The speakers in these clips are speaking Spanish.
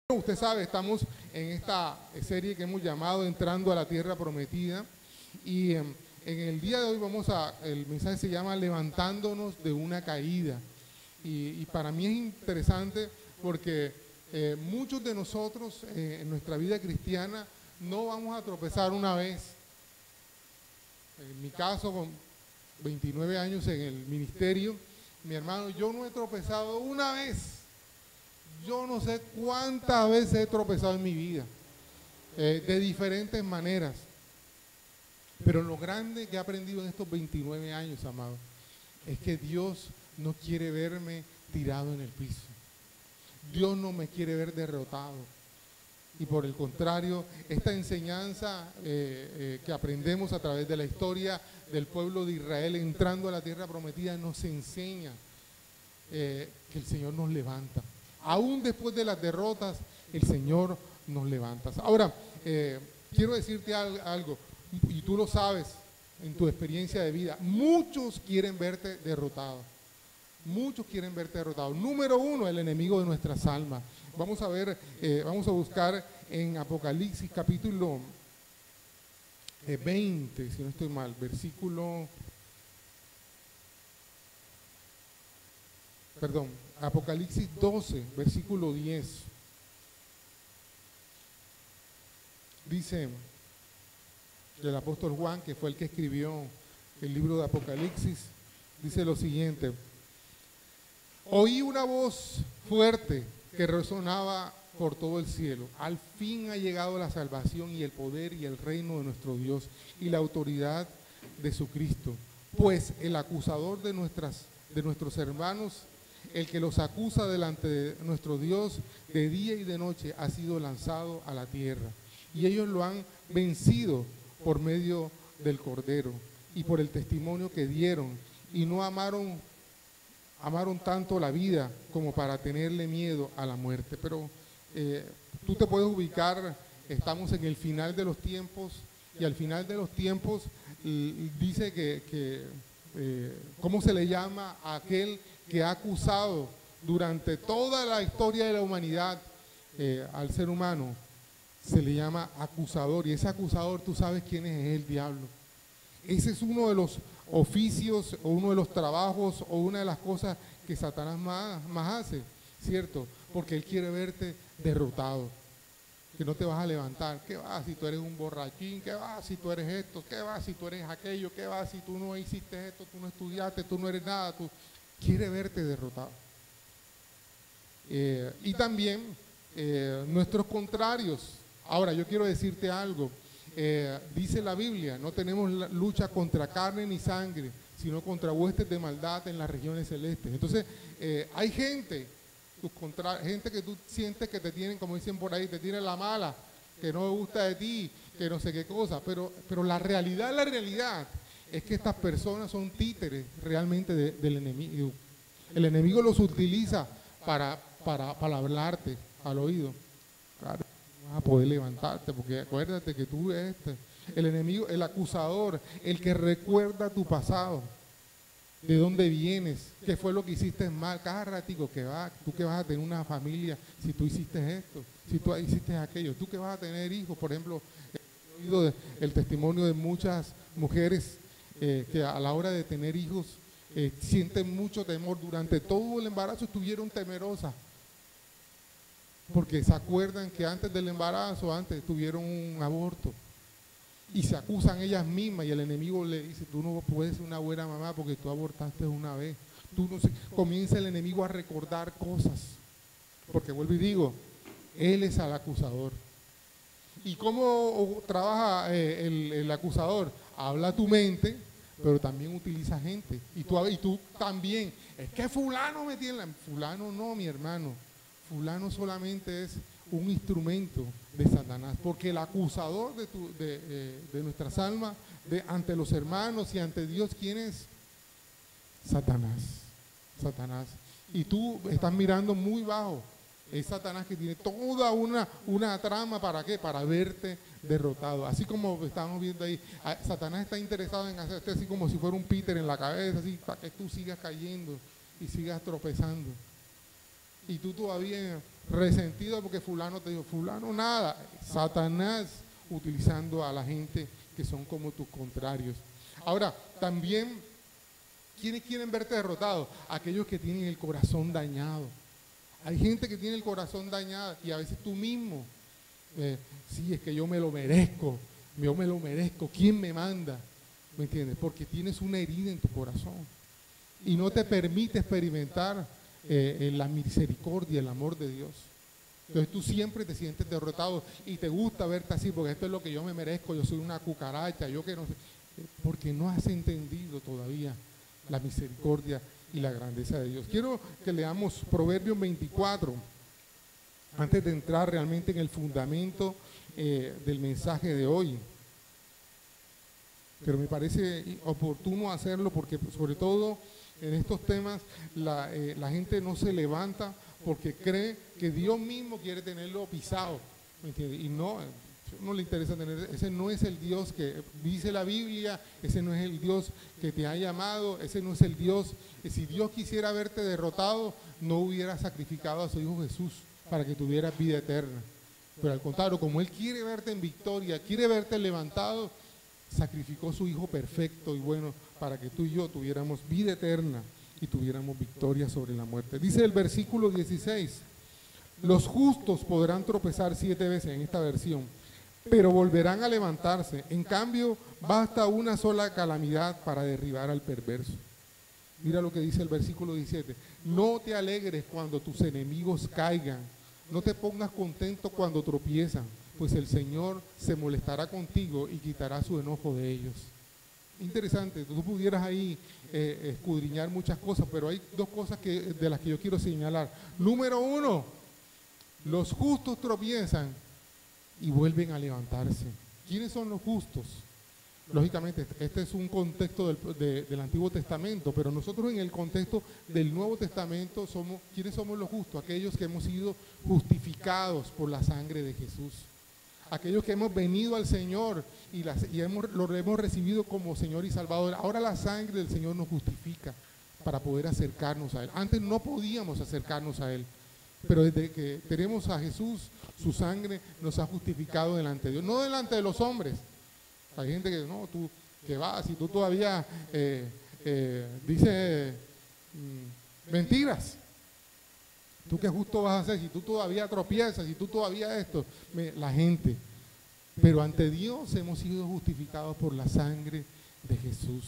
Usted sabe, estamos en esta serie que hemos llamado Entrando a la Tierra Prometida y en el día de hoy el mensaje se llama Levantándonos de una caída y para mí es interesante porque muchos de nosotros en nuestra vida cristiana no vamos a tropezar una vez. En mi caso, con 29 años en el ministerio, mi hermano, yo no he tropezado una vez. Yo no sé cuántas veces he tropezado en mi vida, de diferentes maneras. Pero lo grande que he aprendido en estos 29 años, amado, es que Dios no quiere verme tirado en el piso. Dios no me quiere ver derrotado. Y por el contrario, esta enseñanza que aprendemos a través de la historia del pueblo de Israel entrando a la tierra prometida nos enseña que el Señor nos levanta. Aún después de las derrotas, el Señor nos levanta. Ahora, quiero decirte algo, y tú lo sabes en tu experiencia de vida. Muchos quieren verte derrotado. Muchos quieren verte derrotado. Número uno, el enemigo de nuestras almas. Vamos a ver, vamos a buscar en Apocalipsis capítulo 20, si no estoy mal, Apocalipsis 12, versículo 10. Dice el apóstol Juan, que fue el que escribió el libro de Apocalipsis, dice lo siguiente: oí una voz fuerte que resonaba por todo el cielo. Al fin ha llegado la salvación y el poder y el reino de nuestro Dios y la autoridad de su Cristo. Pues el acusador de nuestros hermanos, el que los acusa delante de nuestro Dios de día y de noche, ha sido lanzado a la tierra. Y ellos lo han vencido por medio del Cordero y por el testimonio que dieron, y no amaron tanto la vida como para tenerle miedo a la muerte. Pero tú te puedes ubicar, estamos en el final de los tiempos, y al final de los tiempos dice ¿cómo se le llama a aquel que ha acusado durante toda la historia de la humanidad al ser humano? Se le llama acusador, y ese acusador, tú sabes quién es el diablo. Ese es uno de los oficios o uno de los trabajos o una de las cosas que Satanás más hace, ¿cierto? Porque él quiere verte derrotado, que no te vas a levantar. ¿Qué va si tú eres un borrachín? ¿Qué va si tú eres esto? ¿Qué va si tú eres aquello? ¿Qué va si tú no hiciste esto? Tú no estudiaste, tú no eres nada. Tú quiere verte derrotado. Y también nuestros contrarios. Ahora, yo quiero decirte algo. Dice la Biblia, no tenemos lucha contra carne ni sangre, sino contra huestes de maldad en las regiones celestes. Entonces, hay gente que tú sientes que te tienen, como dicen por ahí, te tienen la mala, que no me gusta de ti, que no sé qué cosa, pero la realidad es que estas personas son títeres realmente del enemigo. El enemigo los utiliza para hablarte al oído. Claro, no vas a poder levantarte, porque acuérdate que tú eres el enemigo, el acusador, el que recuerda tu pasado, de dónde vienes, qué fue lo que hiciste mal. Cada ratico tú que vas a tener una familia, si tú hiciste esto, si tú hiciste aquello, tú que vas a tener hijos. Por ejemplo, he oído el testimonio de muchas mujeres que a la hora de tener hijos sienten mucho temor. Durante todo el embarazo estuvieron temerosas, porque se acuerdan que antes del embarazo, antes tuvieron un aborto, y se acusan ellas mismas, y el enemigo le dice: tú no puedes ser una buena mamá porque tú abortaste una vez. Comienza el enemigo a recordar cosas, porque vuelvo y digo, él es el acusador. ¿Y cómo trabaja el acusador? Habla tu mente, pero también utiliza gente. Y tú también. Es que fulano me tiene fulano no, mi hermano. Fulano solamente es un instrumento de Satanás, porque el acusador de nuestras almas, ante los hermanos y ante Dios, ¿quién es? Satanás. Satanás. Y tú estás mirando muy bajo. Es Satanás, que tiene toda una trama. ¿Para qué? Para verte derrotado. Así como estamos viendo ahí, Satanás está interesado en hacerte así como si fuera un Peter en la cabeza, así para que tú sigas cayendo y sigas tropezando. Y tú todavía resentido porque fulano te dijo, fulano nada. Satanás utilizando a la gente que son como tus contrarios. Ahora, también, ¿quiénes quieren verte derrotado? Aquellos que tienen el corazón dañado. Hay gente que tiene el corazón dañado y a veces tú mismo, sí, es que yo me lo merezco, ¿quién me manda? ¿Me entiendes? Porque tienes una herida en tu corazón y no te permite experimentar la misericordia, el amor de Dios. Entonces tú siempre te sientes derrotado y te gusta verte así, porque esto es lo que yo me merezco, yo soy una cucaracha, yo que no sé, porque no has entendido todavía la misericordia y la grandeza de Dios. Quiero que leamos Proverbios 24, antes de entrar realmente en el fundamento del mensaje de hoy. Pero me parece oportuno hacerlo porque sobre todo en estos temas la gente no se levanta porque cree que Dios mismo quiere tenerlo pisado, ¿me entiendes? Y no le interesa tener, ese no es el Dios que dice la Biblia, ese no es el Dios que te ha llamado, ese no es el Dios, si Dios quisiera verte derrotado, no hubiera sacrificado a su Hijo Jesús para que tuvieras vida eterna. Pero al contrario, como Él quiere verte en victoria, quiere verte levantado, sacrificó su Hijo perfecto y bueno para que tú y yo tuviéramos vida eterna y tuviéramos victoria sobre la muerte. Dice el versículo 16, los justos podrán tropezar 7 veces en esta versión, pero volverán a levantarse. En cambio, basta una sola calamidad para derribar al perverso. Mira lo que dice el versículo 17, no te alegres cuando tus enemigos caigan, no te pongas contento cuando tropiezan, pues el Señor se molestará contigo y quitará su enojo de ellos. Interesante, tú pudieras ahí escudriñar muchas cosas, pero hay 2 cosas de las que yo quiero señalar. Número 1, los justos tropiezan y vuelven a levantarse. ¿Quiénes son los justos? Lógicamente, este es un contexto del Antiguo Testamento, pero nosotros en el contexto del Nuevo Testamento ¿quiénes somos los justos? Aquellos que hemos sido justificados por la sangre de Jesús. Aquellos que hemos venido al Señor y lo hemos recibido como Señor y Salvador. Ahora la sangre del Señor nos justifica para poder acercarnos a Él. Antes no podíamos acercarnos a Él, pero desde que tenemos a Jesús, su sangre nos ha justificado delante de Dios, no delante de los hombres. Hay gente que, no, tú que vas y tú todavía dices mentiras. ¿Tú qué justo vas a hacer si tú todavía tropiezas, si tú todavía esto? La gente. Pero ante Dios hemos sido justificados por la sangre de Jesús,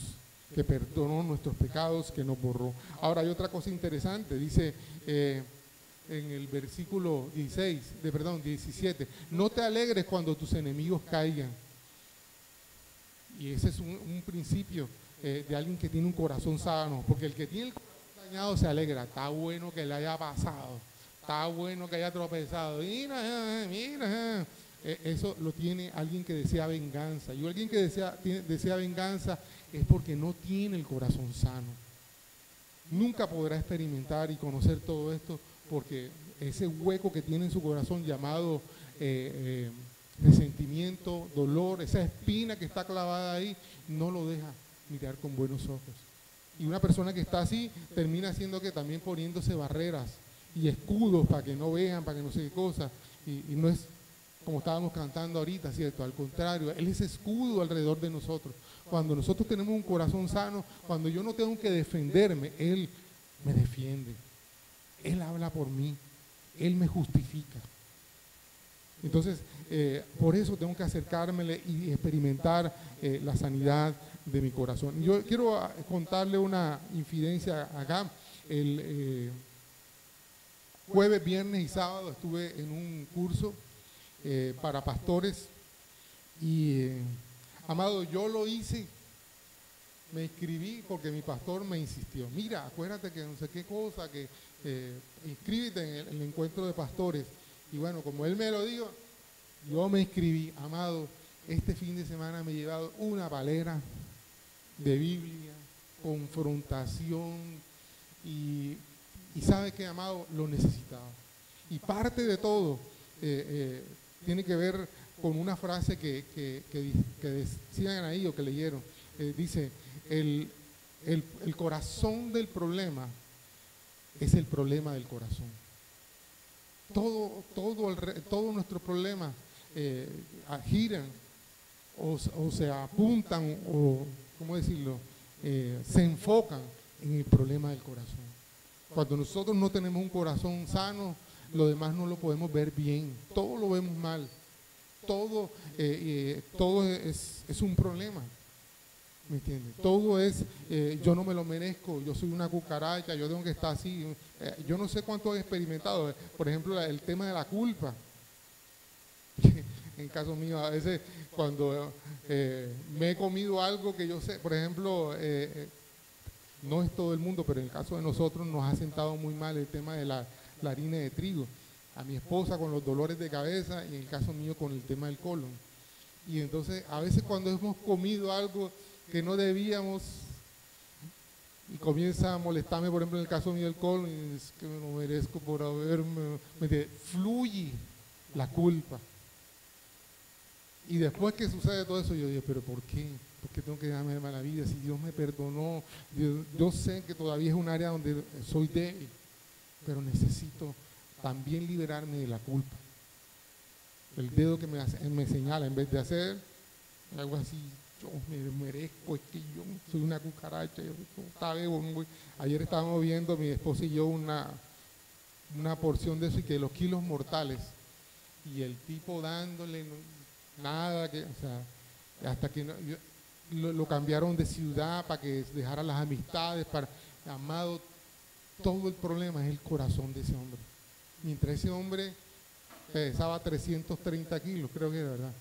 que perdonó nuestros pecados, que nos borró. Ahora hay otra cosa interesante, dice en el versículo 17, no te alegres cuando tus enemigos caigan. Y ese es un principio de alguien que tiene un corazón sano, porque el que tiene el corazón dañado se alegra. Está bueno que le haya pasado, está bueno que haya tropezado. Mira. Eso lo tiene alguien que desea venganza. Y alguien que desea venganza es porque no tiene el corazón sano. Nunca podrá experimentar y conocer todo esto porque ese hueco que tiene en su corazón llamado resentimiento, dolor, esa espina que está clavada ahí, no lo deja mirar con buenos ojos. Y una persona que está así termina haciendo que también poniéndose barreras y escudos para que no vean, para que no sé qué cosa. Y no es como estábamos cantando ahorita, ¿cierto? Al contrario, Él es escudo alrededor de nosotros. Cuando nosotros tenemos un corazón sano, cuando yo no tengo que defenderme, Él me defiende. Él habla por mí. Él me justifica. Entonces, por eso tengo que acercármele y experimentar la sanidad de mi corazón. Yo quiero contarle una infidencia acá. El jueves, viernes y sábado estuve en un curso para pastores y, amado, yo lo hice, me inscribí porque mi pastor me insistió. Mira, acuérdate que no sé qué cosa, que inscríbete en el encuentro de pastores. Y bueno, como él me lo dijo, yo me inscribí. Amado, este fin de semana me he llevado una palera de Biblia, confrontación y ¿sabe qué, amado? Lo necesitaba. Y parte de todo tiene que ver con una frase que decían ahí o que leyeron. Dice, el corazón del problema es el problema del corazón. todos nuestros problemas giran o se apuntan o, ¿cómo decirlo?, se enfocan en el problema del corazón. Cuando nosotros no tenemos un corazón sano, lo demás no lo podemos ver bien, todo lo vemos mal, todo es un problema, ¿me entiendes? Todo es, yo no me lo merezco, yo soy una cucaracha, yo tengo que estar así. Yo no sé cuánto he experimentado, por ejemplo, el tema de la culpa. En caso mío, a veces cuando me he comido algo que yo sé, por ejemplo, no es todo el mundo, pero en el caso de nosotros nos ha sentado muy mal el tema de la harina de trigo. A mi esposa con los dolores de cabeza y en el caso mío con el tema del colon. Y entonces a veces cuando hemos comido algo que no debíamos y comienza a molestarme, por ejemplo en el caso mío del colon, y es que me lo merezco por haberme, fluye la culpa. Y después que sucede todo eso, yo digo, pero ¿por qué? ¿Por qué tengo que darme de mala vida? Si Dios me perdonó, yo sé que todavía es un área donde soy débil, pero necesito también liberarme de la culpa. El dedo que me señala, en vez de hacer algo así, yo me merezco, es que yo soy una cucaracha. Ayer estábamos viendo, mi esposa y yo, una porción de eso y que los kilos mortales. Y el tipo dándole nada, o sea, hasta que lo cambiaron de ciudad para que dejara las amistades, amado, todo el problema es el corazón de ese hombre. Mientras ese hombre pesaba 330 kilos, creo que era verdad.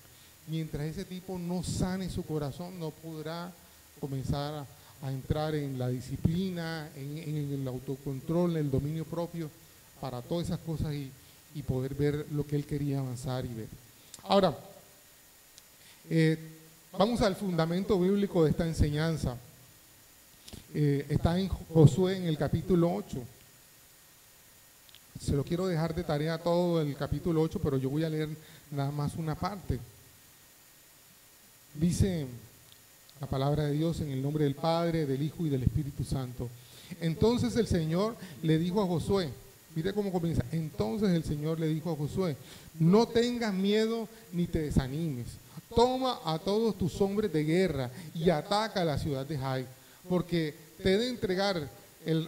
Mientras ese tipo no sane su corazón, no podrá comenzar a entrar en la disciplina, en el autocontrol, en el dominio propio, para todas esas cosas y poder ver lo que él quería avanzar y ver. Ahora, vamos al fundamento bíblico de esta enseñanza. Está en Josué en el capítulo 8. Se lo quiero dejar de tarea todo el capítulo 8, pero yo voy a leer nada más una parte. Dice la palabra de Dios en el nombre del Padre, del Hijo y del Espíritu Santo. Entonces el Señor le dijo a Josué, mire cómo comienza, entonces el Señor le dijo a Josué, no tengas miedo ni te desanimes, toma a todos tus hombres de guerra y ataca a la ciudad de Jai, porque te he de entregar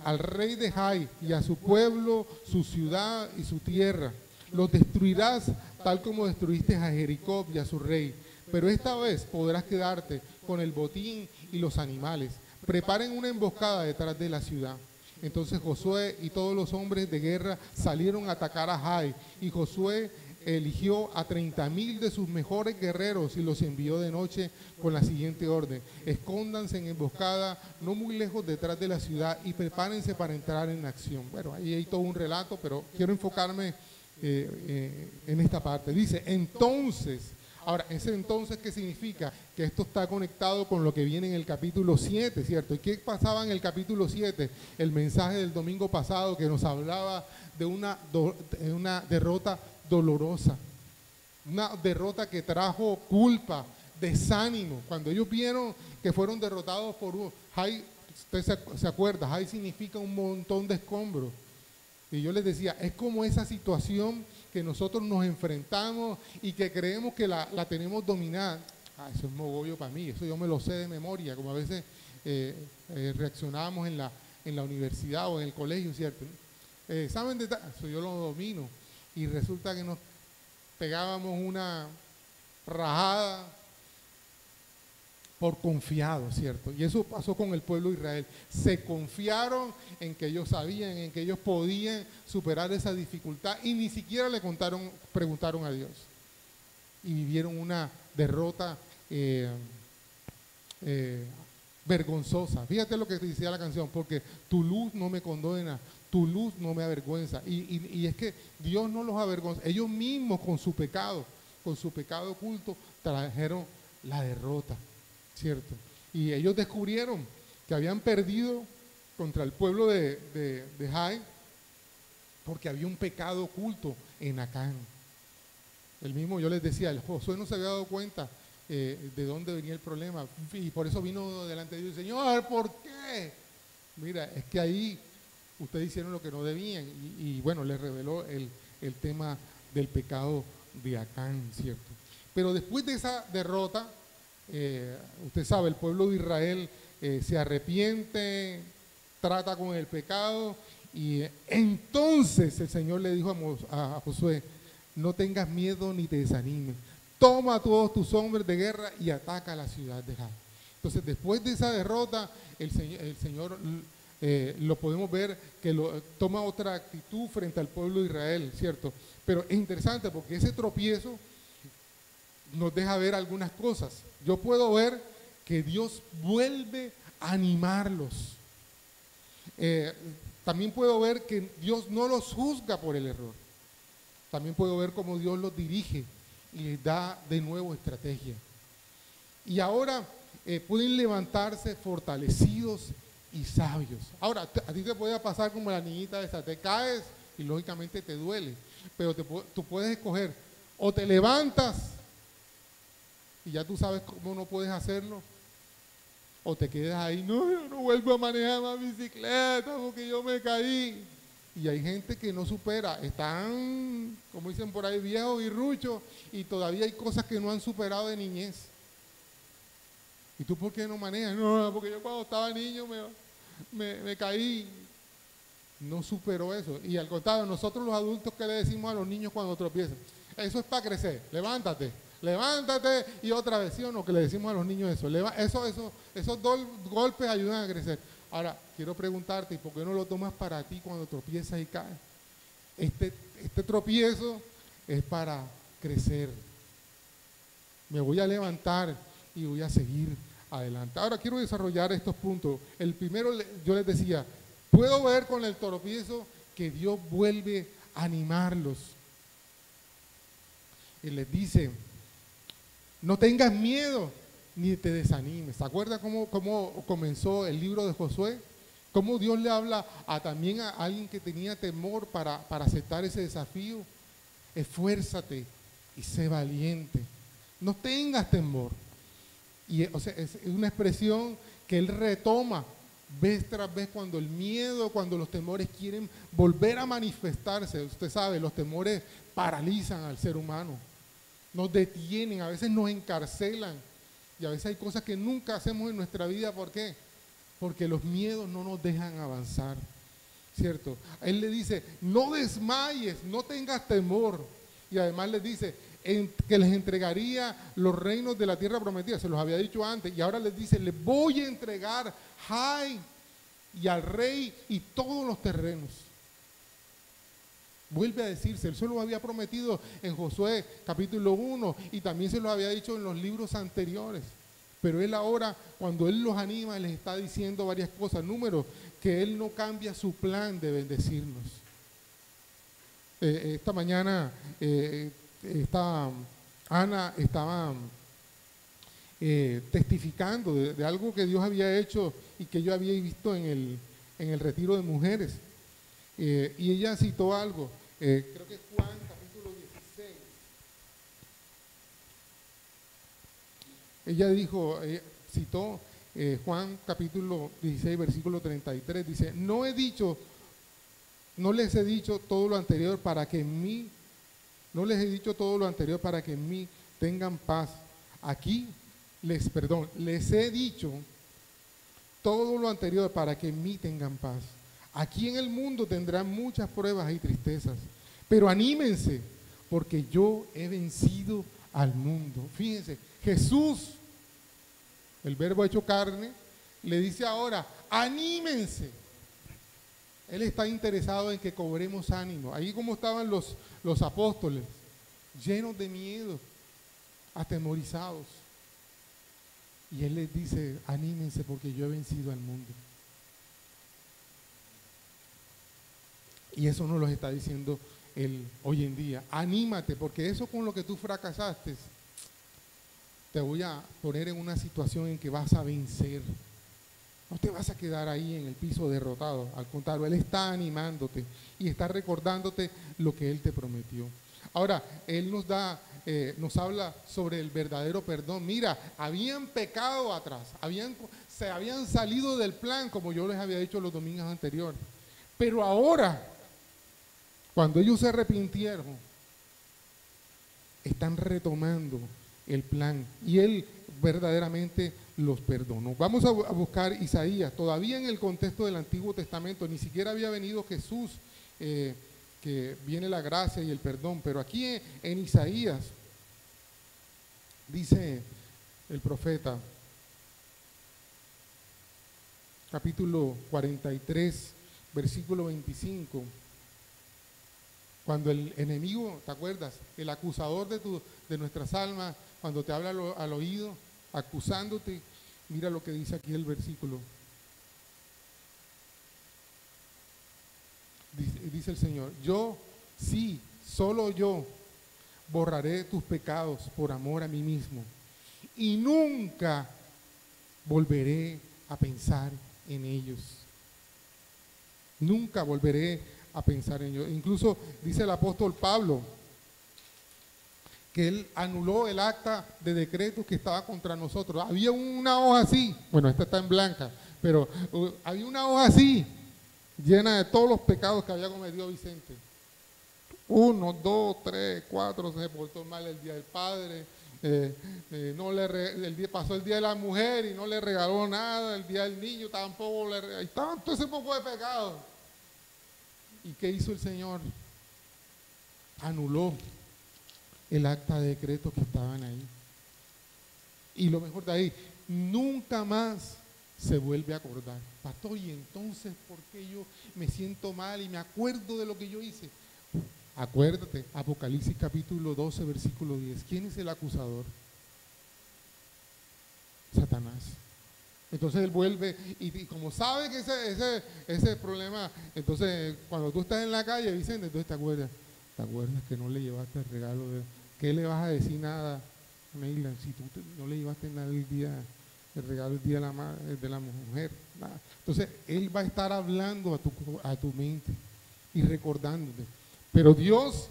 al rey de Jai y a su pueblo, su ciudad y su tierra. Los destruirás tal como destruiste a Jericó y a su rey, pero esta vez podrás quedarte con el botín y los animales. Preparen una emboscada detrás de la ciudad. Entonces Josué y todos los hombres de guerra salieron a atacar a Jai, y Josué eligió a 30,000 de sus mejores guerreros y los envió de noche con la siguiente orden: escóndanse en emboscada no muy lejos detrás de la ciudad y prepárense para entrar en acción. Bueno, ahí hay todo un relato, pero quiero enfocarme en esta parte. Dice, entonces, ahora, ese entonces, ¿qué significa? Que esto está conectado con lo que viene en el capítulo 7, ¿cierto? ¿Y qué pasaba en el capítulo 7? El mensaje del domingo pasado que nos hablaba de una derrota dolorosa, una derrota que trajo culpa, desánimo. Cuando ellos vieron que fueron derrotados por Jai, usted se acuerda, Jai significa un montón de escombros. Y yo les decía, es como esa situación que nosotros nos enfrentamos y que creemos que la tenemos dominada. Eso es mogollo para mí, eso yo me lo sé de memoria, como a veces reaccionábamos en la universidad o en el colegio, ¿cierto? ¿Saben de eso? Yo lo domino. Y resulta que nos pegábamos una rajada por confiados, ¿cierto? Y eso pasó con el pueblo de Israel. Se confiaron en que ellos sabían, en que ellos podían superar esa dificultad y ni siquiera preguntaron a Dios. Y vivieron una derrota vergonzosa. Fíjate lo que decía la canción, porque tu luz no me condena, tu luz no me avergüenza. Y es que Dios no los avergüenza. Ellos mismos con su pecado oculto, trajeron la derrota, ¿cierto? Y ellos descubrieron que habían perdido contra el pueblo de Jai porque había un pecado oculto en Acán. El mismo, yo les decía, el Josué no se había dado cuenta de dónde venía el problema y por eso vino delante de Dios, Señor, ¿por qué? Mira, es que ahí ustedes hicieron lo que no debían. Y bueno, les reveló el tema del pecado de Acán, ¿cierto? Pero después de esa derrota, usted sabe, el pueblo de Israel se arrepiente, trata con el pecado, y entonces el Señor le dijo a Josué: no tengas miedo ni te desanimes, toma a todos tus hombres de guerra y ataca a la ciudad de Jai. Entonces, después de esa derrota, el Señor lo podemos ver que toma otra actitud frente al pueblo de Israel, ¿cierto? Pero es interesante porque ese tropiezo nos deja ver algunas cosas. Yo puedo ver que Dios vuelve a animarlos. También puedo ver que Dios no los juzga por el error. También puedo ver cómo Dios los dirige y les da de nuevo estrategia. Y ahora pueden levantarse fortalecidos y sabios. Ahora, a ti te puede pasar como la niñita esa, te caes y lógicamente te duele, pero tú puedes escoger: o te levantas y ya tú sabes cómo no puedes hacerlo, o te quedas ahí: no, yo no vuelvo a manejar más bicicleta porque yo me caí. Y hay gente que no supera, están, como dicen por ahí, viejos y ruchos, y todavía hay cosas que no han superado de niñez. ¿Y tú por qué no manejas? No, porque yo cuando estaba niño me caí. No superó eso. Y al contrario, nosotros los adultos, ¿qué le decimos a los niños cuando tropiezan? Eso es para crecer, levántate, levántate, y otra vez, ¿sí o no? Que le decimos a los niños eso. Esos dos golpes ayudan a crecer. Ahora, quiero preguntarte: ¿y por qué no lo tomas para ti cuando tropiezas y caes? Este tropiezo es para crecer. Me voy a levantar y voy a seguir adelante. Ahora quiero desarrollar estos puntos. El primero, yo les decía, puedo ver con el tropiezo que Dios vuelve a animarlos. Y les dice: no tengas miedo ni te desanimes. ¿Se acuerda cómo comenzó el libro de Josué? Cómo Dios le habla también a alguien que tenía temor para aceptar ese desafío. Esfuérzate y sé valiente. No tengas temor. Y o sea, es una expresión que él retoma vez tras vez cuando el miedo, cuando los temores quieren volver a manifestarse. Usted sabe, los temores paralizan al ser humano, nos detienen, a veces nos encarcelan, y a veces hay cosas que nunca hacemos en nuestra vida. ¿Por qué? Porque los miedos no nos dejan avanzar, ¿cierto? Él le dice: no desmayes, no tengas temor. Y además les dice que les entregaría los reinos de la tierra prometida. Se los había dicho antes, y ahora les dice: les voy a entregar Jai y al rey y todos los terrenos. Vuelve a decirse, él se lo había prometido en Josué capítulo 1, y también se lo había dicho en los libros anteriores. Pero él ahora, cuando él los anima, les está diciendo varias cosas. Número, que él no cambia su plan de bendecirnos. Esta mañana Ana estaba testificando de algo que Dios había hecho y que yo había visto en el retiro de mujeres. Y ella citó algo, creo que es Juan capítulo 16. Ella dijo, citó Juan capítulo 16, versículo 33, dice: no les he dicho todo lo anterior para que en mí, no les he dicho todo lo anterior para que en mí tengan paz. Les he dicho todo lo anterior para que en mí tengan paz. Aquí en el mundo tendrán muchas pruebas y tristezas, pero anímense, porque yo he vencido al mundo. Fíjense, Jesús, el verbo hecho carne, le dice ahora: anímense. Él está interesado en que cobremos ánimo. Ahí como estaban los apóstoles, llenos de miedo, atemorizados. Y Él les dice: anímense, porque yo he vencido al mundo. Y eso nos lo está diciendo Él hoy en día. Anímate, porque eso con lo que tú fracasaste, te voy a poner en una situación en que vas a vencer. No te vas a quedar ahí en el piso derrotado. Al contrario, Él está animándote y está recordándote lo que Él te prometió. Ahora, Él nos habla sobre el verdadero perdón. Mira, habían pecado atrás, se habían salido del plan, como yo les había dicho los domingos anteriores. Pero ahora, cuando ellos se arrepintieron, están retomando el plan y Él verdaderamente los perdonó. Vamos a buscar Isaías, todavía en el contexto del Antiguo Testamento, ni siquiera había venido Jesús, que viene la gracia y el perdón, pero aquí en Isaías dice el profeta, capítulo 43, versículo 25, cuando el enemigo, ¿te acuerdas? El acusador de nuestras almas, cuando te habla al oído, acusándote, mira lo que dice aquí el versículo. Dice el Señor, yo, sí, solo yo, borraré tus pecados por amor a mí mismo y nunca volveré a pensar en ellos. Nunca volveré a pensar en ellos. Incluso dice el apóstol Pablo que él anuló el acta de decreto que estaba contra nosotros. Había una hoja así, bueno, esta está en blanca, pero había una hoja así, llena de todos los pecados que había cometido Vicente. 1, 2, 3, 4, se portó mal el día del padre, pasó el día de la mujer y no le regaló nada, el día del niño tampoco le regaló, estaban todo ese poco de pecados. ¿Y qué hizo el Señor? Anuló el acta de decreto que estaban ahí. Y lo mejor de ahí, nunca más se vuelve a acordar. Pastor, y entonces, ¿por qué yo me siento mal y me acuerdo de lo que yo hice? Acuérdate, Apocalipsis capítulo 12, versículo 10. ¿Quién es el acusador? Satanás. Entonces él vuelve y como sabe que ese problema, entonces cuando tú estás en la calle, Vicente, entonces te acuerdas que no le llevaste el regalo de... ¿Qué le vas a decir nada, Neyland, si tú no le llevaste nada el regalo el día de la mujer? Nada. Entonces él va a estar hablando a tu mente y recordándote. Pero Dios,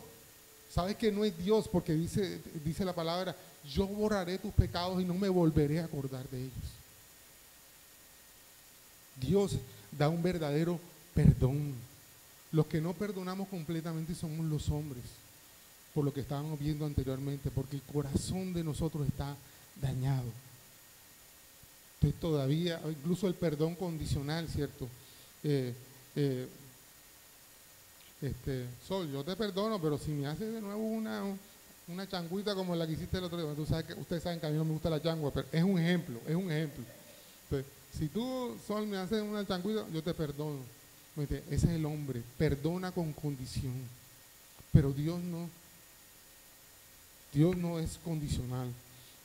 ¿sabes que no es Dios? Porque dice la palabra, yo borraré tus pecados y no me volveré a acordar de ellos. Dios da un verdadero perdón. Los que no perdonamos completamente somos los hombres, por lo que estábamos viendo anteriormente, porque el corazón de nosotros está dañado. Entonces todavía, incluso el perdón condicional, ¿cierto? Sol, yo te perdono, pero si me haces de nuevo una changuita como la que hiciste el otro día, ustedes saben que a mí no me gusta la changua, pero es un ejemplo. Entonces, si tú, Sol, me haces una changuita, yo te perdono. Ese es el hombre, perdona con condición. Pero Dios no es condicional.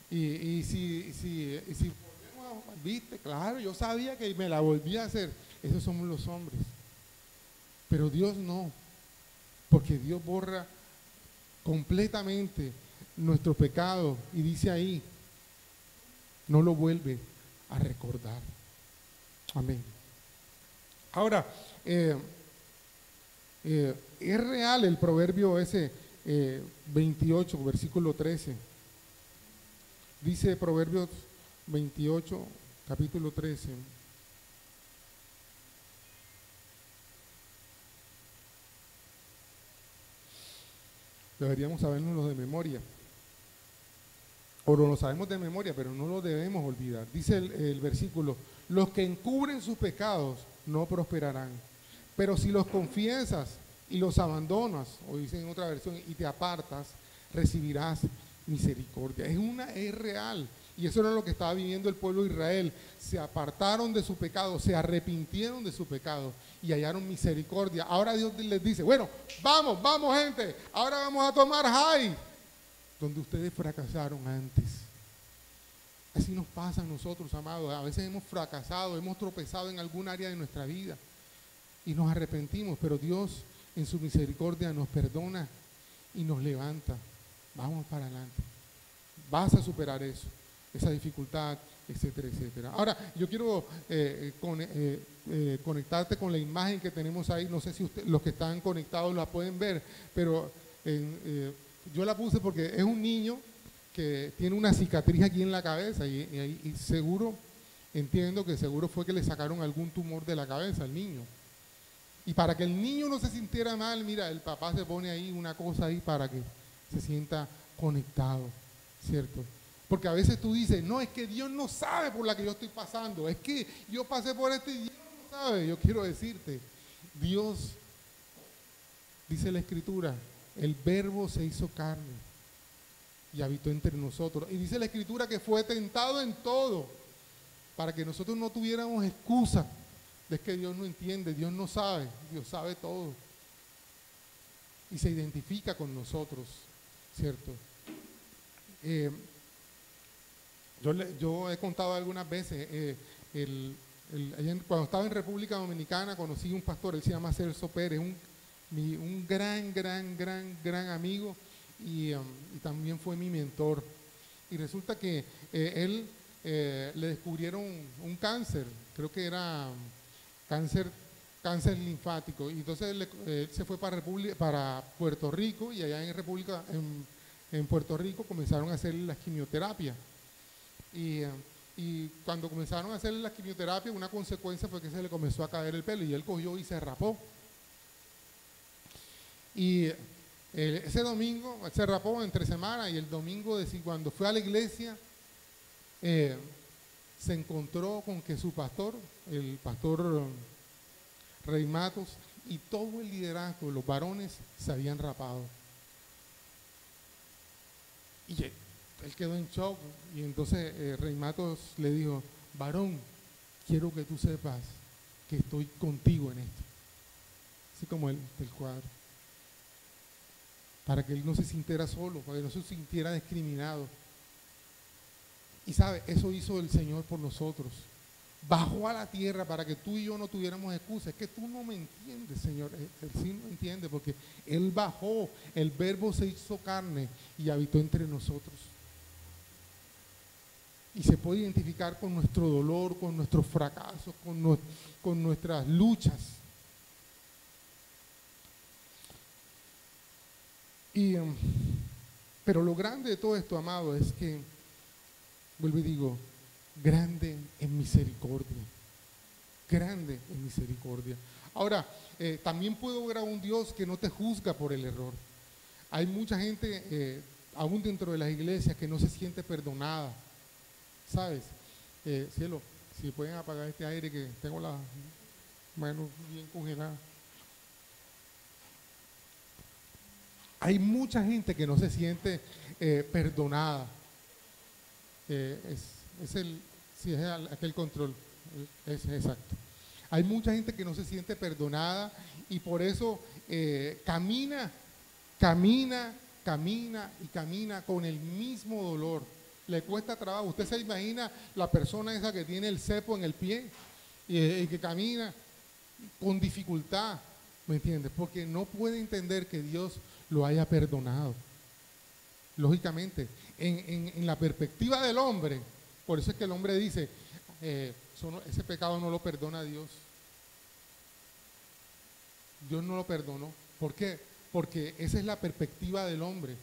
Y si volvemos, viste, claro, yo sabía que me la volví a hacer. Esos somos los hombres. Pero Dios no, porque Dios borra completamente nuestro pecado y dice ahí, no lo vuelve a recordar. Amén. Ahora, es real el proverbio ese 28, versículo 13. Dice Proverbios 28, capítulo 13. Deberíamos sabernos de memoria. O no lo sabemos de memoria, pero no lo debemos olvidar. Dice el versículo, los que encubren sus pecados no prosperarán, pero si los confiesas y los abandonas, o dice en otra versión, y te apartas, recibirás misericordia. Es real. Y eso era lo que estaba viviendo el pueblo de Israel. Se apartaron de su pecado, se arrepintieron de su pecado y hallaron misericordia. Ahora Dios les dice, bueno, vamos gente, ahora vamos a tomar high, donde ustedes fracasaron antes. Así nos pasa a nosotros, amados. A veces hemos fracasado, hemos tropezado en algún área de nuestra vida y nos arrepentimos, pero Dios en su misericordia nos perdona y nos levanta. Vamos para adelante. Vas a superar eso, esa dificultad, etcétera, etcétera. Ahora, yo quiero conectarte con la imagen que tenemos ahí. No sé si los que están conectados la pueden ver, pero yo la puse porque es un niño que tiene una cicatriz aquí en la cabeza y seguro, entiendo que seguro fue que le sacaron algún tumor de la cabeza al niño. Y para que el niño no se sintiera mal, mira, el papá se pone ahí una cosa ahí para que se sienta conectado, ¿cierto? Porque a veces tú dices, no, es que Dios no sabe por la que yo estoy pasando, es que yo pasé por esto y Dios no sabe. Yo quiero decirte, Dios, dice la Escritura, el Verbo se hizo carne y habitó entre nosotros. Y dice la Escritura que fue tentado en todo, para que nosotros no tuviéramos excusa de que Dios no entiende, Dios no sabe, Dios sabe todo. Y se identifica con nosotros, ¿cierto? Yo he contado algunas veces, cuando estaba en República Dominicana conocí un pastor, él se llama Celso Pérez, un gran amigo y también fue mi mentor. Y resulta que él le descubrieron un cáncer, creo que era cáncer linfático, y entonces él se fue para Puerto Rico, y allá en Puerto Rico comenzaron a hacerle la quimioterapia. Y cuando comenzaron a hacerle la quimioterapia, una consecuencia fue que se le comenzó a caer el pelo y él cogió y se rapó. Y ese domingo se rapó entre semana, y el domingo cuando fue a la iglesia se encontró con que su pastor, el pastor Rey Matos, y todo el liderazgo, los varones, se habían rapado. Y él quedó en shock, y entonces Rey Matos le dijo, varón, quiero que tú sepas que estoy contigo en esto. Así como el cuadro. Para que él no se sintiera solo, para que no se sintiera discriminado. Y sabe, eso hizo el Señor por nosotros. Bajó a la tierra para que tú y yo no tuviéramos excusa. Es que tú no me entiendes, Señor. Él sí no entiende, porque Él bajó, el Verbo se hizo carne y habitó entre nosotros. Y se puede identificar con nuestro dolor, con nuestros fracasos, con nuestras luchas. Pero lo grande de todo esto, amado, es que, vuelvo y digo, grande en misericordia. Grande en misericordia. Ahora, también puedo ver a un Dios que no te juzga por el error. Hay mucha gente, aún dentro de las iglesias, que no se siente perdonada. ¿Sabes? Cielo, si pueden apagar este aire, que tengo las manos bien congeladas. Hay mucha gente que no se siente perdonada. Sí, es aquel control, es exacto. Hay mucha gente que no se siente perdonada y por eso camina con el mismo dolor. Le cuesta trabajo. Usted se imagina la persona esa que tiene el cepo en el pie y que camina con dificultad, ¿me entiendes? Porque no puede entender que Dios lo haya perdonado. Lógicamente, en la perspectiva del hombre, por eso es que el hombre dice, ese pecado no lo perdona Dios. Dios no lo perdonó. ¿Por qué? Porque esa es la perspectiva del hombre.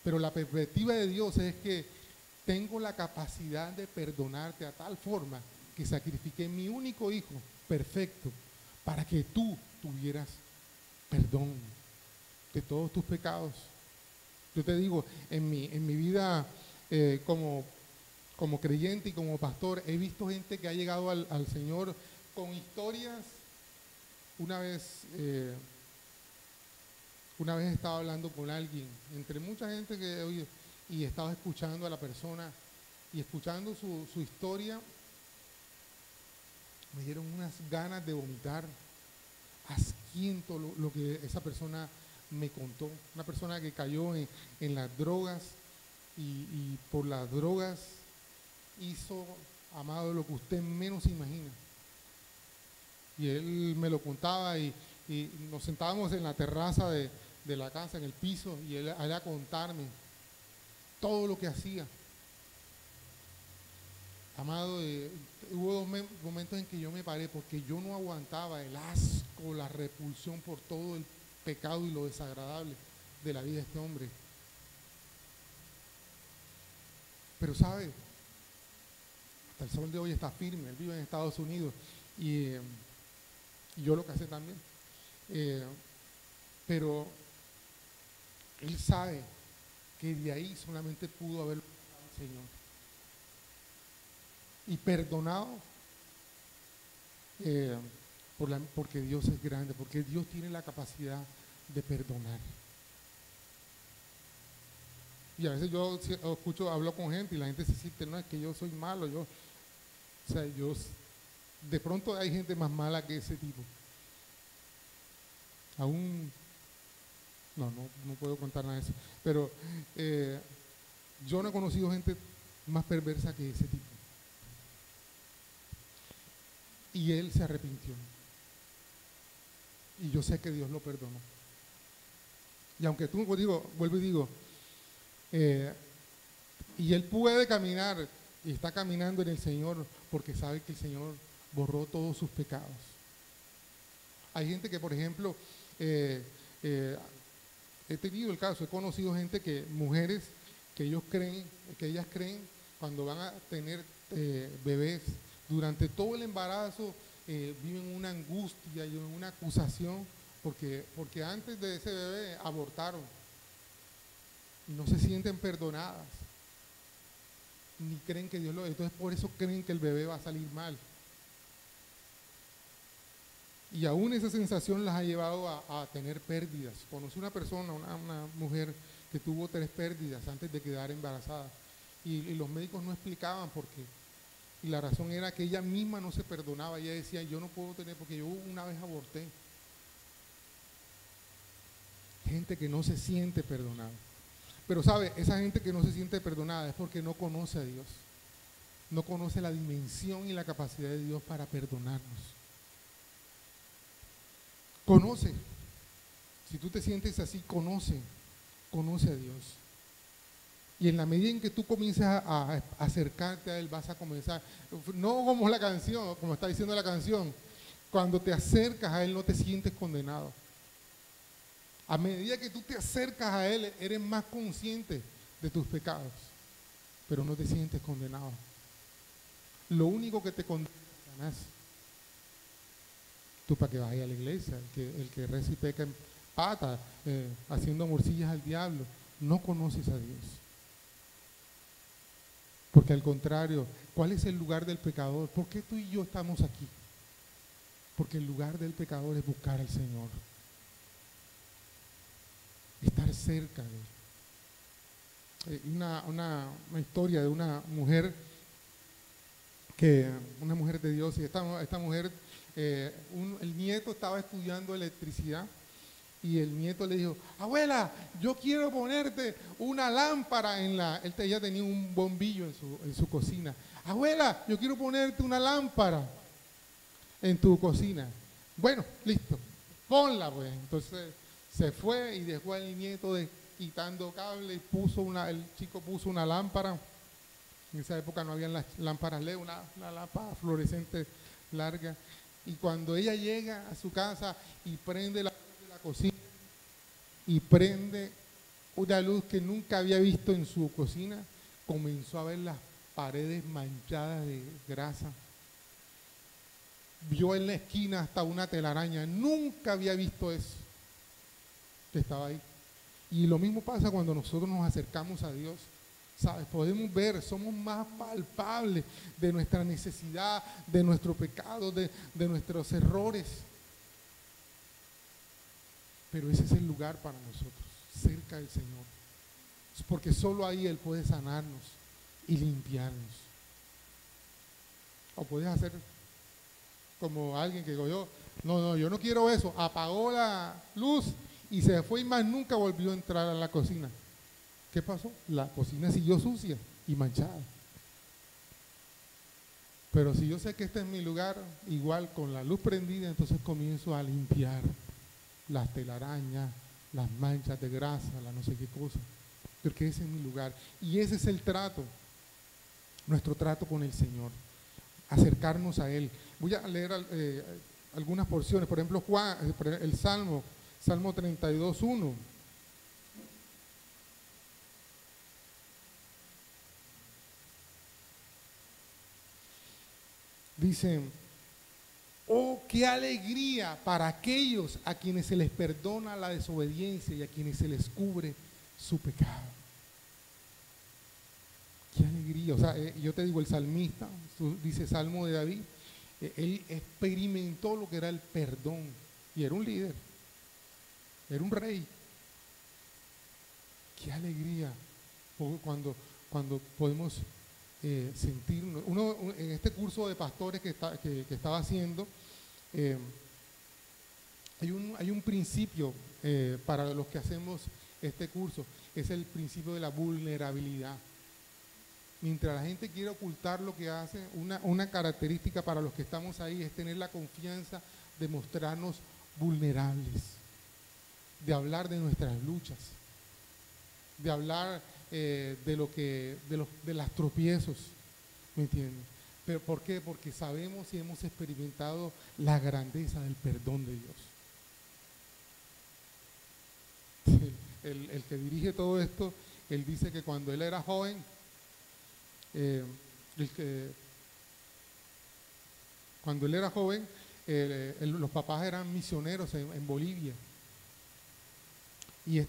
Pero la perspectiva de Dios es que tengo la capacidad de perdonarte a tal forma que sacrifiqué mi único hijo perfecto para que tú tuvieras perdón de todos tus pecados. Yo te digo, en mi vida como creyente y como pastor, he visto gente que ha llegado al Señor con historias. Una vez estaba hablando con alguien, entre mucha gente que he oído, y estaba escuchando a la persona, y escuchando su historia, me dieron unas ganas de vomitar. Asquiento lo que esa persona me contó. Una persona que cayó en las drogas y por las drogas hizo, amado, lo que usted menos imagina. Y él me lo contaba y nos sentábamos en la terraza de la casa, en el piso, y él allá a contarme todo lo que hacía. Amado, hubo dos momentos en que yo me paré porque yo no aguantaba el asco, la repulsión por todo el pecado y lo desagradable de la vida de este hombre. Pero sabe, hasta el sol de hoy está firme. Él vive en Estados Unidos y yo lo casé también. Eh, pero él sabe que de ahí solamente pudo haberlo el Señor. Y perdonado porque Dios es grande, porque Dios tiene la capacidad de perdonar. Y a veces yo escucho, hablo con gente y la gente se siente, no, es que yo soy malo, o sea, de pronto hay gente más mala que ese tipo. Aún, no puedo contar nada de eso, pero yo no he conocido gente más perversa que ese tipo. Y él se arrepintió. Y yo sé que Dios lo perdonó. Y aunque tú, vuelvo y digo, y él puede caminar, y está caminando en el Señor, porque sabe que el Señor borró todos sus pecados. Hay gente que, por ejemplo, he tenido el caso, he conocido gente mujeres que ellas creen cuando van a tener bebés, durante todo el embarazo viven una angustia y una acusación, porque antes de ese bebé abortaron y no se sienten perdonadas, ni creen que entonces por eso creen que el bebé va a salir mal. Y aún esa sensación las ha llevado a tener pérdidas. Conocí una persona, una mujer que tuvo 3 pérdidas antes de quedar embarazada. Y los médicos no explicaban por qué. Y la razón era que ella misma no se perdonaba. Ella decía, yo no puedo tener, porque yo una vez aborté. Gente que no se siente perdonada. Pero sabe, esa gente que no se siente perdonada es porque no conoce a Dios. No conoce la dimensión y la capacidad de Dios para perdonarnos. Conoce. Si tú te sientes así, conoce a Dios. Y en la medida en que tú comiences a acercarte a Él, vas a comenzar, no como la canción, como está diciendo la canción, cuando te acercas a Él no te sientes condenado. A medida que tú te acercas a Él, eres más consciente de tus pecados, pero no te sientes condenado. Lo único que te condena es Satanás. Tú para que vayas a la iglesia, el que reza y peca en pata, haciendo morcillas al diablo, no conoces a Dios. Porque al contrario, ¿cuál es el lugar del pecador? ¿Por qué tú y yo estamos aquí? Porque el lugar del pecador es buscar al Señor. Estar cerca de Él. Una historia de una mujer de Dios, y esta mujer, el nieto estaba estudiando electricidad y el nieto le dijo, abuela, yo quiero ponerte una lámpara ella tenía un bombillo en su cocina. Abuela, yo quiero ponerte una lámpara en tu cocina. Bueno, listo, ponla pues. Entonces se fue y dejó al nieto quitando cable y el chico puso una lámpara. En esa época no habían las lámparas LED, una lámpara fluorescente larga. Y cuando ella llega a su casa y prende la luz de la cocina y prende una luz que nunca había visto en su cocina, comenzó a ver las paredes manchadas de grasa. Vio en la esquina hasta una telaraña. Nunca había visto eso que estaba ahí. Y lo mismo pasa cuando nosotros nos acercamos a Dios. ¿Sabes? Podemos ver, somos más palpables de nuestra necesidad, de nuestro pecado, de nuestros errores. Pero ese es el lugar para nosotros, cerca del Señor. Porque solo ahí Él puede sanarnos y limpiarnos. O puedes hacer como alguien que digo yo no quiero eso. Apagó la luz y se fue y más nunca volvió a entrar a la cocina. ¿Qué pasó? La cocina siguió sucia y manchada. Pero si yo sé que este es mi lugar, igual con la luz prendida, entonces comienzo a limpiar las telarañas, las manchas de grasa, la no sé qué cosa. Porque ese es mi lugar. Y ese es el trato, nuestro trato con el Señor. Acercarnos a Él. Voy a leer algunas porciones. Por ejemplo, el Salmo 32:1. Dice, Oh, qué alegría para aquellos a quienes se les perdona la desobediencia y a quienes se les cubre su pecado. Qué alegría. O sea, yo te digo, el salmista, dice Salmo de David, él experimentó lo que era el perdón y era un líder, era un rey. Qué alegría cuando podemos sentirnos. En este curso de pastores que estaba haciendo, hay un principio para los que hacemos este curso, es el principio de la vulnerabilidad. Mientras la gente quiere ocultar lo que hace, una característica para los que estamos ahí es tener la confianza de mostrarnos vulnerables, de hablar de nuestras luchas, de hablar de las tropiezos, ¿me entienden? ¿Pero por qué? Porque sabemos y hemos experimentado la grandeza del perdón de Dios. El que dirige todo esto, él dice que cuando él era joven, cuando él era joven, los papás eran misioneros en Bolivia. Y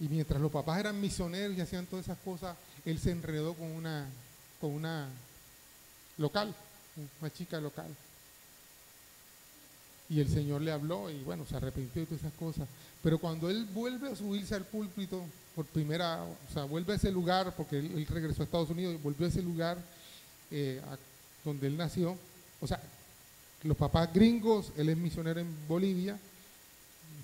mientras los papás eran misioneros y hacían todas esas cosas, él se enredó con una local, una chica local. Y el Señor le habló y bueno, se arrepintió de todas esas cosas. Pero cuando él vuelve a subirse al púlpito, vuelve a ese lugar, porque él regresó a Estados Unidos y volvió a ese lugar donde él nació. O sea, los papás gringos, él es misionero en Bolivia,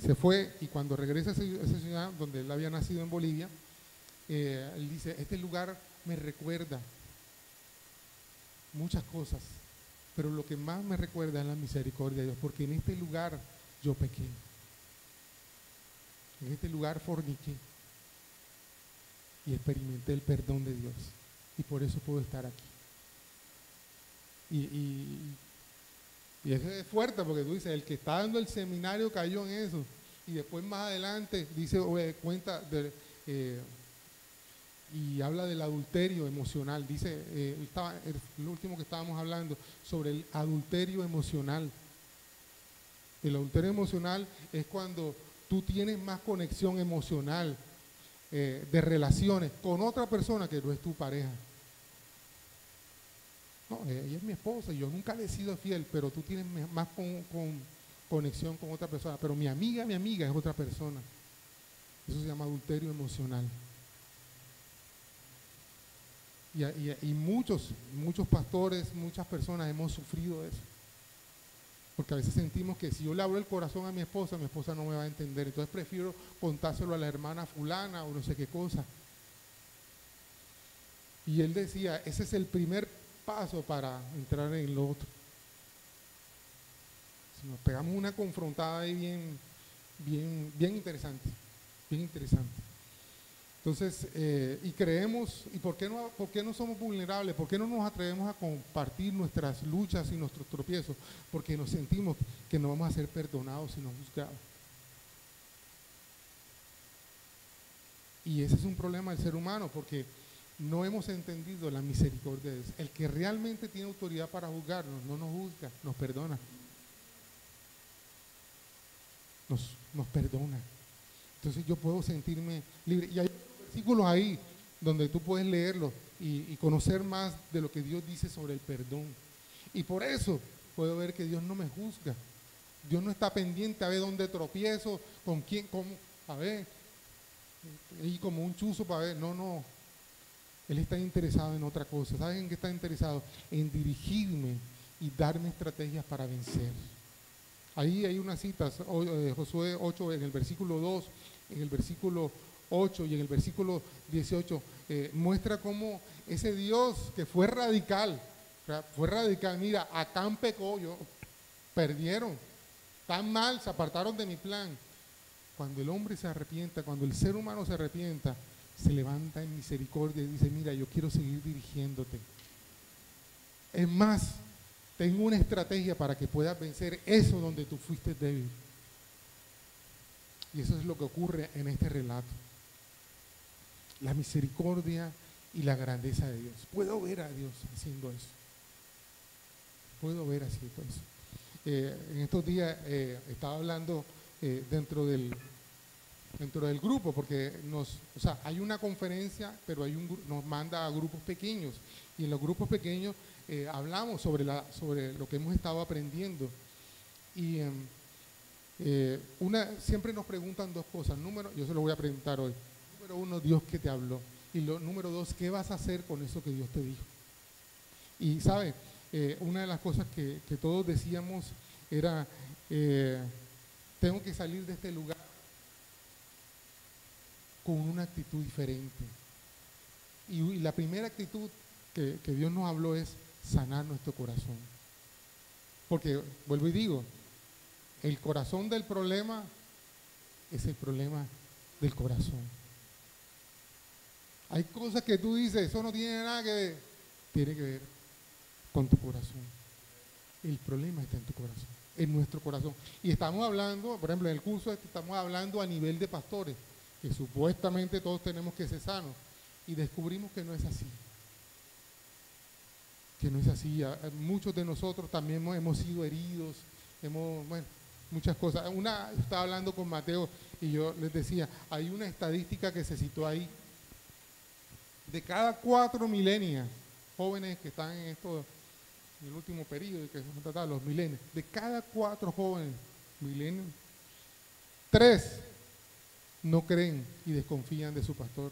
se fue y cuando regresa a esa ciudad donde él había nacido en Bolivia, él dice, este lugar me recuerda muchas cosas, pero lo que más me recuerda es la misericordia de Dios, porque en este lugar yo pequé, en este lugar forniqué y experimenté el perdón de Dios y por eso puedo estar aquí. Y eso es fuerte porque tú dices, el que está dando el seminario cayó en eso. Y después más adelante dice, y habla del adulterio emocional. Dice, lo último que estábamos hablando, sobre el adulterio emocional. El adulterio emocional es cuando tú tienes más conexión emocional de relaciones con otra persona que no es tu pareja. No, ella es mi esposa y yo nunca le he sido fiel, pero tú tienes más conexión con otra persona. Pero mi amiga es otra persona. Eso se llama adulterio emocional. Y muchos pastores, muchas personas hemos sufrido eso. Porque a veces sentimos que si yo le abro el corazón a mi esposa no me va a entender. Entonces prefiero contárselo a la hermana fulana o no sé qué cosa. Y él decía, ese es el primer paso para entrar en lo otro. Si nos pegamos una confrontada ahí bien interesante, bien interesante. Entonces, y creemos, ¿y por qué no somos vulnerables? ¿Por qué no nos atrevemos a compartir nuestras luchas y nuestros tropiezos? Porque nos sentimos que no vamos a ser perdonados sino juzgados. Y ese es un problema del ser humano, porque no hemos entendido la misericordia de Dios. El que realmente tiene autoridad para juzgarnos, no nos juzga, nos perdona. Nos perdona. Entonces yo puedo sentirme libre. Y hay versículos ahí donde tú puedes leerlos y conocer más de lo que Dios dice sobre el perdón. Y por eso puedo ver que Dios no me juzga. Dios no está pendiente a ver dónde tropiezo, con quién, cómo, a ver, y como un chuzo para ver. No. Él está interesado en otra cosa. ¿Saben en qué está interesado? En dirigirme y darme estrategias para vencer. Ahí hay unas citas, Josué 8 en el versículo 2, en el versículo 8 y en el versículo 18, muestra cómo ese Dios que fue radical, mira, Acán pecó, perdieron, tan mal, se apartaron de mi plan. Cuando el hombre se arrepienta, cuando el ser humano se arrepienta, se levanta en misericordia y dice, mira, yo quiero seguir dirigiéndote. Es más, tengo una estrategia para que puedas vencer eso donde tú fuiste débil. Y eso es lo que ocurre en este relato. La misericordia y la grandeza de Dios. Puedo ver a Dios haciendo eso. puedo ver así, pues. En estos días estaba hablando dentro del grupo, porque o sea, hay una conferencia, pero nos manda a grupos pequeños, y en los grupos pequeños hablamos sobre lo que hemos estado aprendiendo. Y siempre nos preguntan dos cosas. Yo se lo voy a preguntar hoy. Número uno, Dios, ¿qué te habló? Y número dos, ¿qué vas a hacer con eso que Dios te dijo? Y sabe, una de las cosas que todos decíamos era, tengo que salir de este lugar con una actitud diferente. Y la primera actitud que Dios nos habló es sanar nuestro corazón. Porque, vuelvo y digo, el corazón del problema es el problema del corazón. Hay cosas que tú dices, eso no tiene nada que ver. Tiene que ver con tu corazón. El problema está en tu corazón, en nuestro corazón. Y estamos hablando, por ejemplo, en el curso estamos hablando a nivel de pastores, que supuestamente todos tenemos que ser sanos. Y descubrimos que no es así. Que no es así. Muchos de nosotros también hemos sido heridos, muchas cosas. Estaba hablando con Mateo y yo les decía, hay una estadística que se citó ahí. De cada 4 millennials, jóvenes que están en el último periodo, que se trata los millennials, de cada 4 jóvenes millennials, 3 no creen y desconfían de su pastor.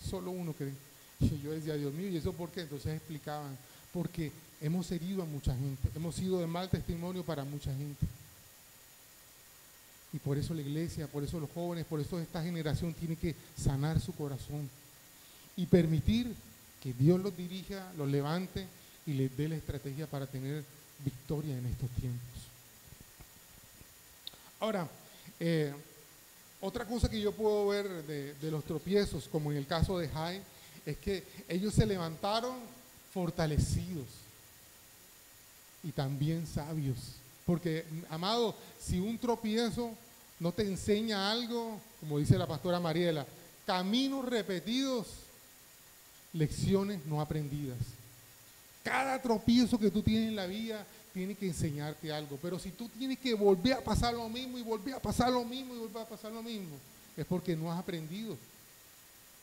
Solo 1 cree. Y yo decía, Dios mío, ¿y eso por qué? Entonces explicaban, porque hemos herido a mucha gente, hemos sido de mal testimonio para mucha gente. Y por eso la iglesia, por eso los jóvenes, por eso esta generación tiene que sanar su corazón y permitir que Dios los dirija, los levante y les dé la estrategia para tener victoria en estos tiempos. Ahora, otra cosa que yo puedo ver de los tropiezos, como en el caso de Jai, es que ellos se levantaron fortalecidos y también sabios. Porque, amado, si un tropiezo no te enseña algo, como dice la pastora Mariela, caminos repetidos, lecciones no aprendidas. Cada tropiezo que tú tienes en la vida tiene que enseñarte algo. Pero si tú tienes que volver a pasar lo mismo y volver a pasar lo mismo y volver a pasar lo mismo, es porque no has aprendido.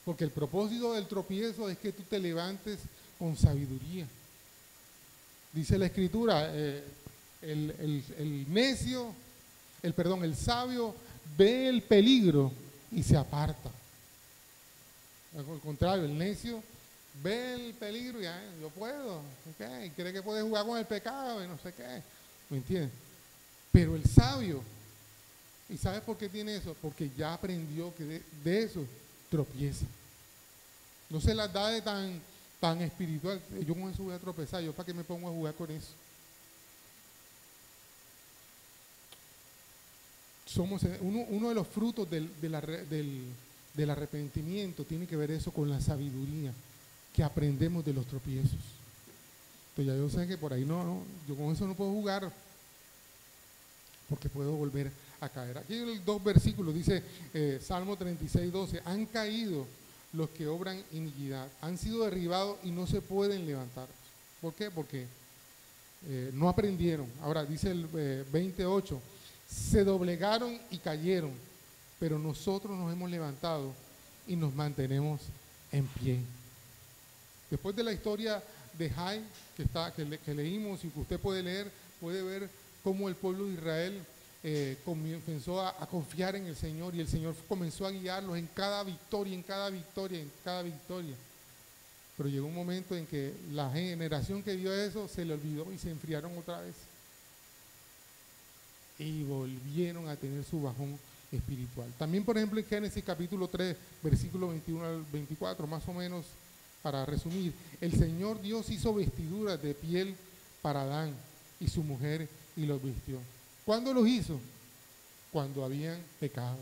Porque el propósito del tropiezo es que tú te levantes con sabiduría. Dice la Escritura, el sabio ve el peligro y se aparta. Al contrario, el necio ve el peligro y yo puedo, ¿okay? Y cree que puede jugar con el pecado y no sé qué, ¿me entiendes? Pero el sabio, ¿y sabes por qué tiene eso? Porque ya aprendió que de eso tropieza. No se las da de tan espiritual. Yo con eso voy a tropezar, yo para qué me pongo a jugar con eso. Uno de los frutos del arrepentimiento tiene que ver eso con la sabiduría que aprendemos de los tropiezos. Entonces ya yo sé que por ahí yo con eso no puedo jugar porque puedo volver a caer. Aquí hay 2 versículos, dice Salmo 36:12, han caído los que obran iniquidad, han sido derribados y no se pueden levantar. ¿Por qué? Porque no aprendieron. Ahora dice el 28, se doblegaron y cayeron, pero nosotros nos hemos levantado y nos en pie. Después de la historia de Jai que leímos y que usted puede leer, puede ver cómo el pueblo de Israel comenzó a confiar en el Señor y el Señor comenzó a guiarlos en cada victoria, en cada victoria, en cada victoria. Pero llegó un momento en que la generación que vio eso se le olvidó y se enfriaron otra vez. Y volvieron a tener su bajón espiritual. También, por ejemplo, en Génesis capítulo 3, versículo 21 al 24, más o menos, para resumir, el Señor Dios hizo vestiduras de piel para Adán y su mujer y los vistió. ¿Cuándo los hizo? Cuando habían pecado.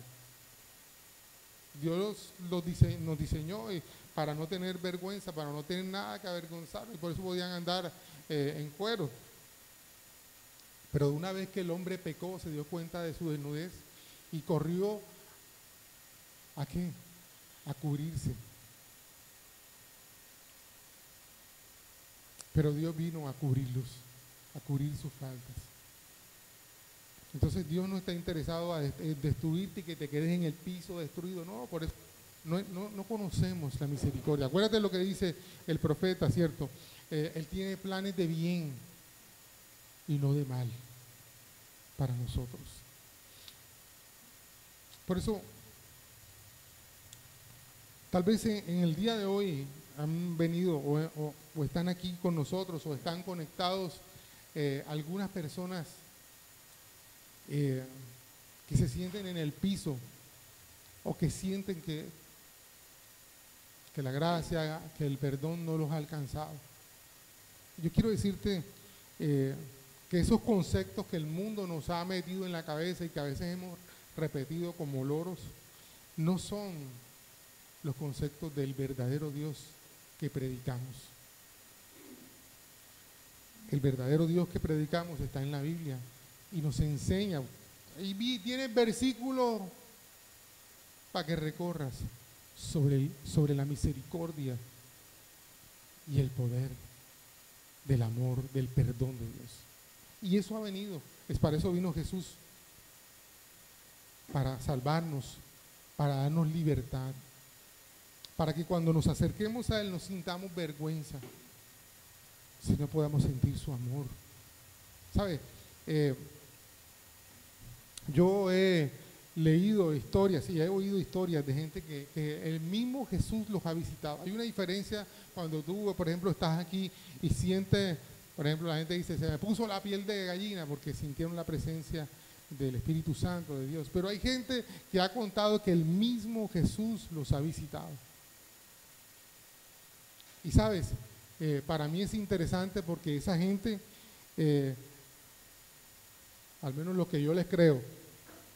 Dios nos diseñó para no tener vergüenza, para no tener nada que avergonzar, y por eso podían andar en cuero. Pero de una vez que el hombre pecó, se dio cuenta de su desnudez y corrió ¿a qué? A cubrirse. Pero Dios vino a cubrirlos. a cubrir sus faltas. Entonces Dios no está interesado en destruirte y que te quedes en el piso destruido. No, por eso no conocemos la misericordia. Acuérdate lo que dice el profeta, ¿cierto? Él tiene planes de bien y no de mal para nosotros. Por eso, tal vez en el día de hoy han venido o están aquí con nosotros o están conectados algunas personas que se sienten en el piso o que sienten que la gracia, que el perdón no los ha alcanzado. Yo quiero decirte que esos conceptos que el mundo nos ha metido en la cabeza y que a veces hemos repetido como loros, no son los conceptos del verdadero Dios que predicamos. El verdadero Dios que predicamos está en la Biblia y nos enseña. Y tiene versículos para que recorras sobre la misericordia y el poder del amor, del perdón de Dios. Y eso ha venido, es para eso vino Jesús, para salvarnos, para darnos libertad, para que cuando nos acerquemos a Él no sintamos vergüenza, sino podamos sentir su amor. ¿Sabe? Yo he leído historias y he oído historias de gente que el mismo Jesús los ha visitado. Hay una diferencia cuando tú, por ejemplo, estás aquí y sientes, por ejemplo, la gente dice, se me puso la piel de gallina porque sintieron la presencia del Espíritu Santo de Dios. Pero hay gente que ha contado que el mismo Jesús los ha visitado. Y sabes, para mí es interesante porque esa gente, al menos lo que yo les creo,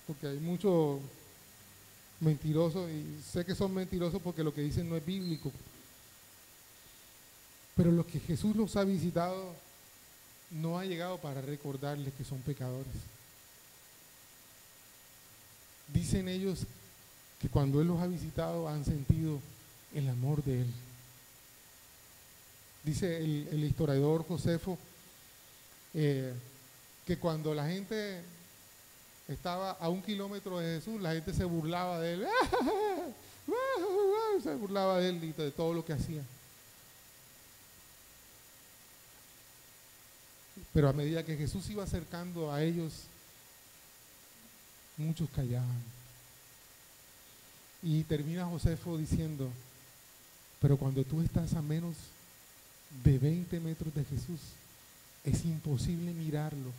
porque hay muchos mentirosos y sé que son mentirosos porque lo que dicen no es bíblico, pero los que Jesús los ha visitado no ha llegado para recordarles que son pecadores. Dicen ellos que cuando Él los ha visitado han sentido el amor de Él. Dice el historiador Josefo que cuando la gente estaba a 1 kilómetro de Jesús, la gente se burlaba de Él, se burlaba de Él y de todo lo que hacía. Pero a medida que Jesús iba acercando a ellos, muchos callaban. Y termina Josefo diciendo, pero cuando tú estás a menos de 20 metros de Jesús, es imposible mirarlo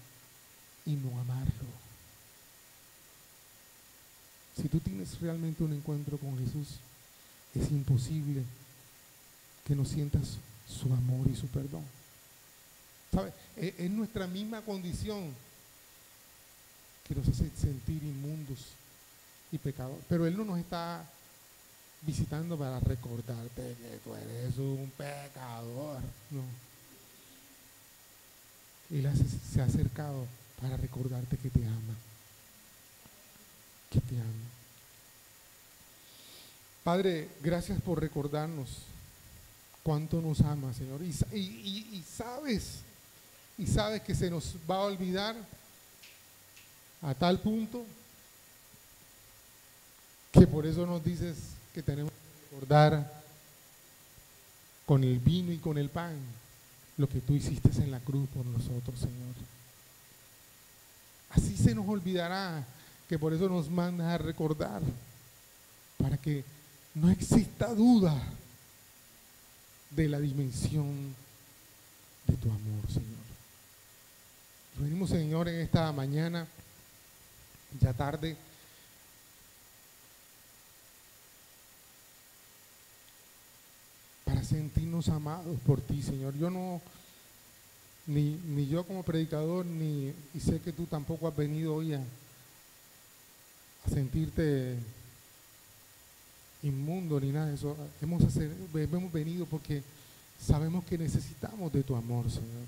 y no amarlo. Si tú tienes realmente un encuentro con Jesús, es imposible que no sientas su amor y su perdón. ¿Sabe? Es nuestra misma condición que nos hace sentir inmundos y pecadores. Pero Él no nos está visitando para recordarte que tú eres un pecador. No. Él se ha acercado para recordarte que te ama. Que te ama. Padre, gracias por recordarnos cuánto nos ama, Señor. Y sabes que se nos va a olvidar a tal punto que por eso nos dices que tenemos que recordar con el vino y con el pan lo que tú hiciste en la cruz por nosotros, Señor. Así se nos olvidará que por eso nos mandas a recordar, para que no exista duda de la dimensión de tu amor, Señor. Venimos, Señor, en esta mañana, ya tarde, para sentirnos amados por ti, Señor. Yo no, ni yo como predicador, y sé que tú tampoco has venido hoy a sentirte inmundo ni nada de eso. Hemos venido porque sabemos que necesitamos de tu amor, Señor.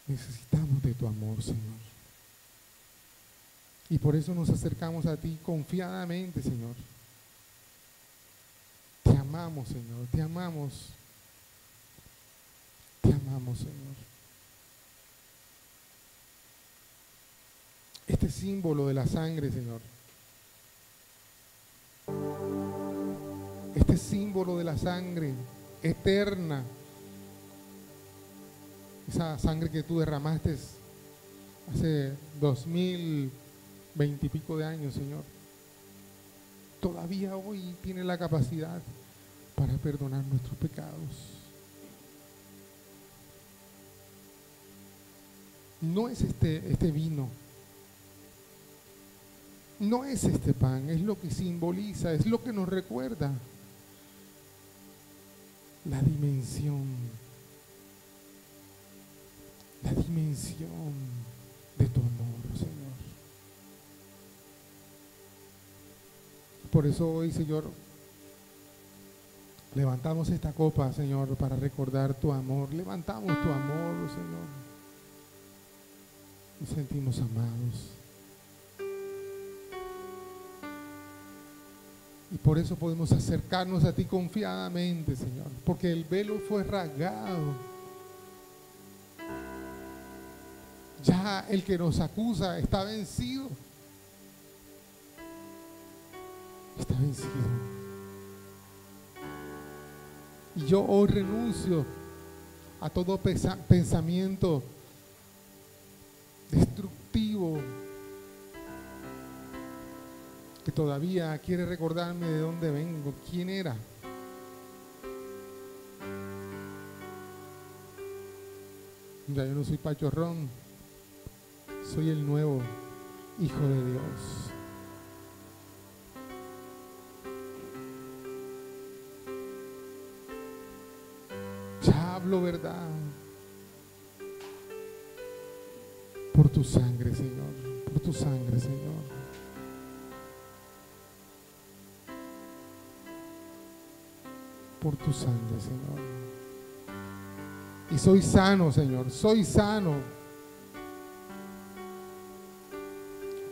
Necesitamos de tu amor, Señor. Y por eso nos acercamos a ti confiadamente, Señor. Te amamos, Señor, te amamos. Te amamos, Señor. Este símbolo de la sangre, Señor. Este símbolo de la sangre eterna. Esa sangre que tú derramaste hace 2020 y pico de años, Señor. Todavía hoy tiene la capacidad para perdonar nuestros pecados. No es este vino, no es este pan, es lo que simboliza, es lo que nos recuerda la dimensión de tu amor, Señor. Por eso hoy, Señor, levantamos esta copa, Señor, para recordar tu amor. Levantamos tu amor, Señor. Nos sentimos amados. Y por eso podemos acercarnos a ti confiadamente, Señor, porque el velo fue rasgado. Ya el que nos acusa está vencido. Está vencido. Y yo hoy renuncio a todo pensamiento destructivo que todavía quiere recordarme de dónde vengo, quién era. Ya yo no soy pachorrón, soy el nuevo Hijo de Dios. Ya hablo verdad por tu sangre, Señor, por tu sangre, Señor. Por tu sangre, Señor. Y soy sano, Señor, soy sano.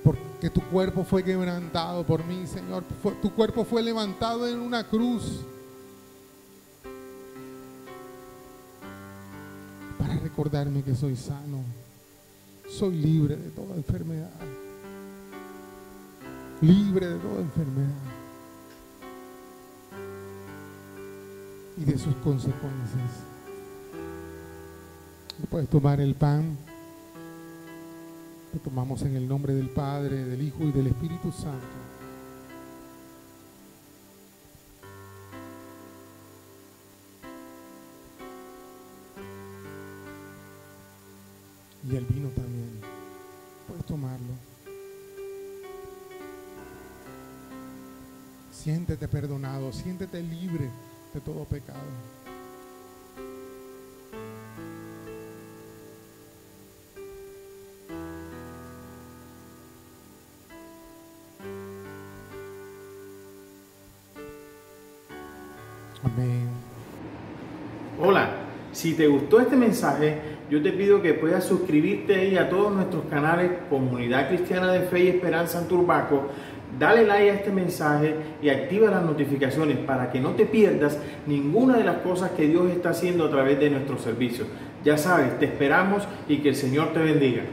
Porque tu cuerpo fue quebrantado por mí, Señor. Tu cuerpo fue levantado en una cruz para recordarme que soy sano. Soy libre de toda enfermedad. Libre de toda enfermedad. Y de sus consecuencias. Puedes tomar el pan. Lo tomamos en el nombre del Padre, del Hijo y del Espíritu Santo. Y el vino también. Puedes tomarlo. Siéntete perdonado, siéntete libre de todo pecado. Amén. Hola, si te gustó este mensaje, yo te pido que puedas suscribirte ahí a todos nuestros canales Comunidad Cristiana de Fe y Esperanza en Turbaco. Dale like a este mensaje y activa las notificaciones para que no te pierdas ninguna de las cosas que Dios está haciendo a través de nuestros servicios. Ya sabes, te esperamos y que el Señor te bendiga.